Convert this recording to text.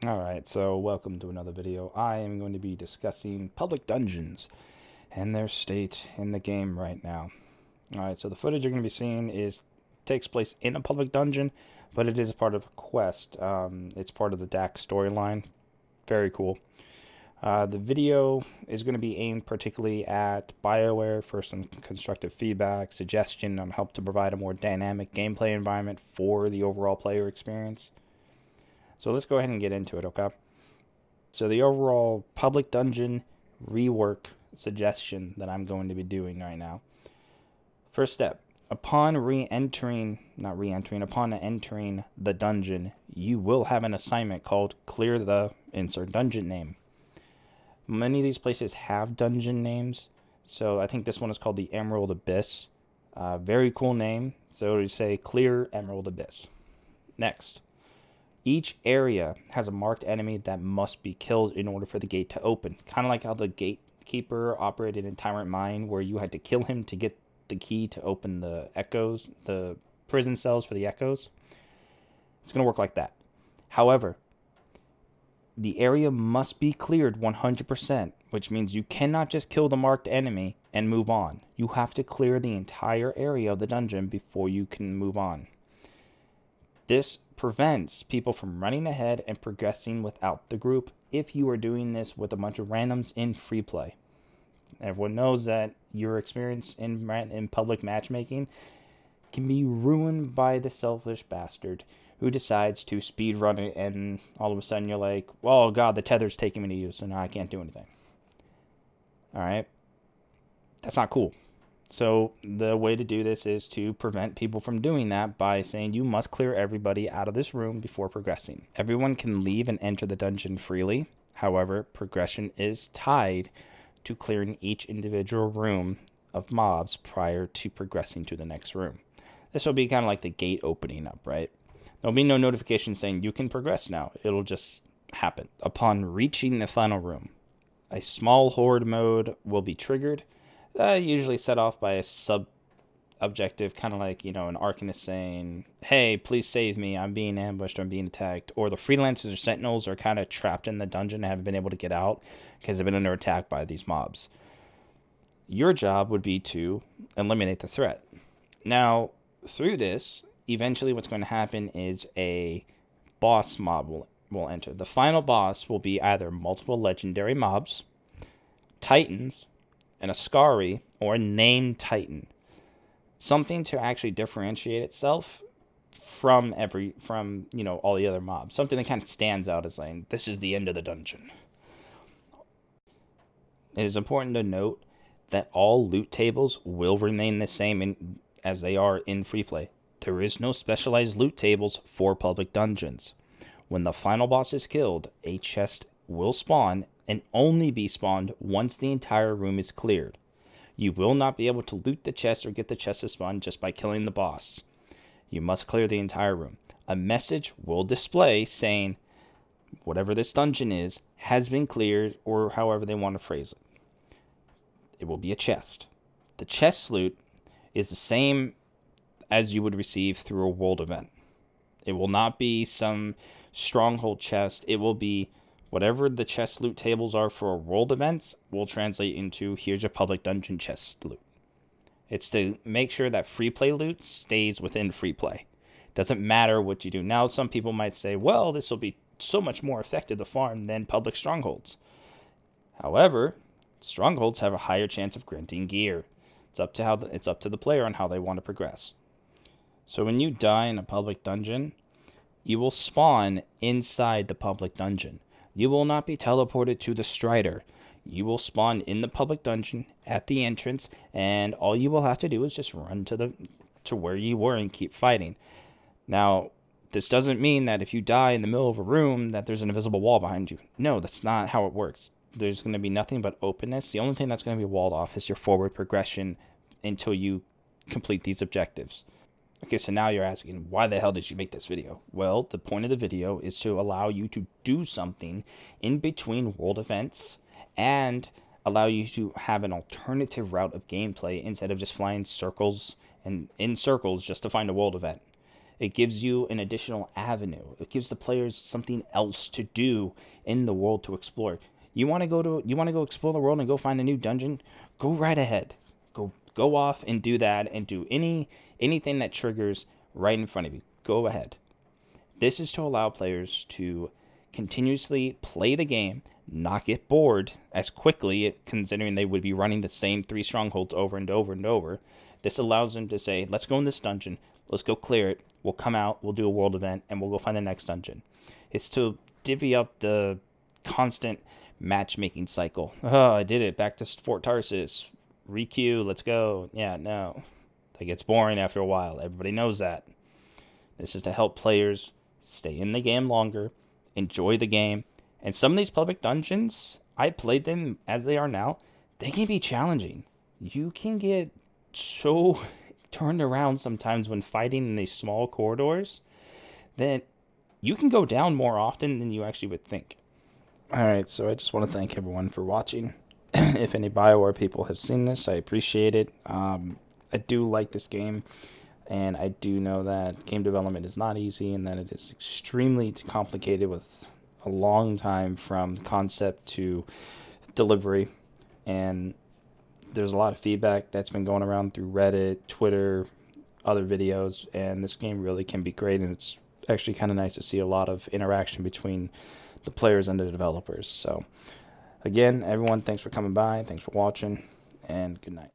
Alright, so welcome to another video. I am going to be discussing public dungeons and their state in the game right now. Alright, so the footage you're going to be seeing takes place in a public dungeon, but it is part of a quest. It's part of the DAC storyline. Very cool. The video is going to be aimed particularly at BioWare for some constructive feedback, suggestion on help to provide a more dynamic gameplay environment for the overall player experience. So let's go ahead and get into it, okay? So the overall public dungeon rework suggestion that I'm going to be doing right now. First step, upon entering the dungeon, you will have an assignment called clear the insert dungeon name. Many of these places have dungeon names, so I think this one is called the Emerald Abyss. Very cool name. So it would say clear Emerald Abyss. Next. Each area has a marked enemy that must be killed in order for the gate to open. Kind of like how the gatekeeper operated in Tyrant Mine, where you had to kill him to get the key to open the echoes, the prison cells for the echoes. It's going to work like that. However, the area must be cleared 100%, which means you cannot just kill the marked enemy and move on. You have to clear the entire area of the dungeon before you can move on. This prevents people from running ahead and progressing without the group if you are doing this with a bunch of randoms in free play. Everyone knows that your experience in public matchmaking can be ruined by the selfish bastard who decides to speed run it, and all of a sudden you're like, oh god, the tether's taking me to you, so now I can't do anything. Alright? That's not cool. So the way to do this is to prevent people from doing that by saying you must clear everybody out of this room before progressing. Everyone can leave and enter the dungeon freely. However, progression is tied to clearing each individual room of mobs prior to progressing to the next room. This will be kind of like the gate opening up, right? There'll be no notification saying you can progress now. It'll just happen. Upon reaching the final room, a small horde mode will be triggered. Usually set off by a sub-objective, kind of like, an arcanist saying, hey, please save me, I'm being ambushed, I'm being attacked. Or the Freelancers or Sentinels are kind of trapped in the dungeon and haven't been able to get out because they've been under attack by these mobs. Your job would be to eliminate the threat. Now, through this, eventually what's going to happen is a boss mob will enter. The final boss will be either multiple legendary mobs, titans, and a Scary, or a named Titan. Something to actually differentiate itself from all the other mobs. Something that kind of stands out as like, this is the end of the dungeon. It is important to note that all loot tables will remain the same as they are in free play. There is no specialized loot tables for public dungeons. When the final boss is killed, a chest will spawn and only be spawned once the entire room is cleared. You will not be able to loot the chest or get the chest to spawn just by killing the boss. You must clear the entire room. A message will display saying whatever this dungeon is has been cleared, or however they want to phrase it. It will be a chest. The chest loot is the same as you would receive through a world event. It will not be some stronghold chest. It will be whatever the chest loot tables are for world events will translate into here's your public dungeon chest loot. It's to make sure that free play loot stays within free play. Doesn't matter what you do. Now, some people might say, well, this will be so much more effective to farm than public strongholds. However, strongholds have a higher chance of granting gear. It's up to the player on how they want to progress. So when you die in a public dungeon, you will spawn inside the public dungeon. You will not be teleported to the Strider. You will spawn in the public dungeon at the entrance, and all you will have to do is just run to where you were and keep fighting. Now, this doesn't mean that if you die in the middle of a room that there's an invisible wall behind you. No, that's not how it works. There's going to be nothing but openness. The only thing that's going to be walled off is your forward progression until you complete these objectives. Okay, so now you're asking, why the hell did you make this video? Well, the point of the video is to allow you to do something in between world events and allow you to have an alternative route of gameplay instead of just flying circles and in circles just to find a world event. It gives you an additional avenue. It gives the players something else to do in the world to explore. You want to go explore the world and go find a new dungeon? Go right ahead. Go off and do that, and do anything that triggers right in front of you. Go ahead. This is to allow players to continuously play the game, not get bored as quickly, considering they would be running the same 3 strongholds over and over and over. This allows them to say, let's go in this dungeon, let's go clear it, we'll come out, we'll do a world event, and we'll go find the next dungeon. It's to divvy up the constant matchmaking cycle. Oh, I did it, back to Fort Tarsus, requeue, let's go. Yeah, no. That gets boring after a while. Everybody knows that. This is to help players stay in the game longer, enjoy the game. And some of these public dungeons, I played them as they are now, they can be challenging. You can get so turned around sometimes when fighting in these small corridors that you can go down more often than you actually would think. Alright, so I just want to thank everyone for watching. If any BioWare people have seen this, I appreciate it. I do like this game, and I do know that game development is not easy, and that it is extremely complicated with a long time from concept to delivery. And there's a lot of feedback that's been going around through Reddit, Twitter, other videos, and this game really can be great, and it's actually kind of nice to see a lot of interaction between the players and the developers. So again, everyone, thanks for coming by, thanks for watching, and good night.